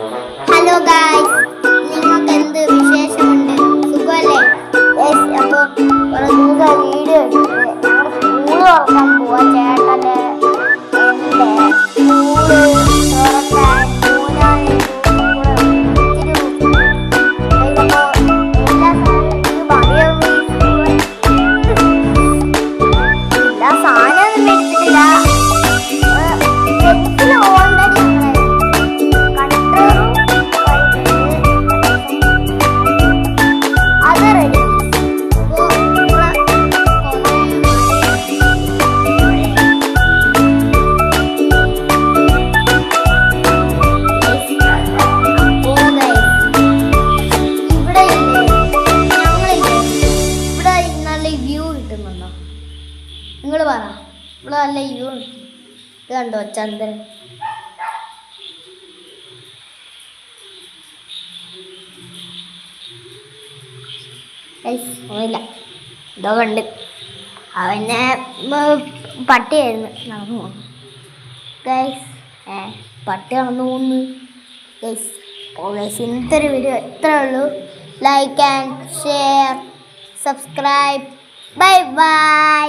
Hello guys, നിങ്ങൾക്ക് എന്ത് വിശേഷമുണ്ട്? സുഖമല്ലേ? അപ്പോൾ കുറേ ദിവസം വീഡിയോ ഇട്ടിട്ട് ഞങ്ങൾ സ്കൂൾ തുറക്കാൻ പോവാ. ചേട്ടൻ്റെ എൻ്റെ സ്കൂള് തുറക്കാൻ മൂന്നാല് എല്ലാ സാധനമൊന്നും എടുത്തിട്ടില്ല. നിങ്ങൾ പറ, ഇവിടെ നല്ല വ്യൂ ഇത് കണ്ടോ? ചന്ദ്രൻ. ഒന്നുമില്ല, ഇതോ കണ്ട് അവനെ പട്ടിയായിരുന്നു നടന്നു പോകുന്നു ഗൈസ്. പട്ടി നടന്നു പോകുന്നു ഗൈസ്. ഇന്നത്തെ ഒരു വീഡിയോ എത്രയേ ഉള്ളൂ. Like and share, subscribe. Bye bye.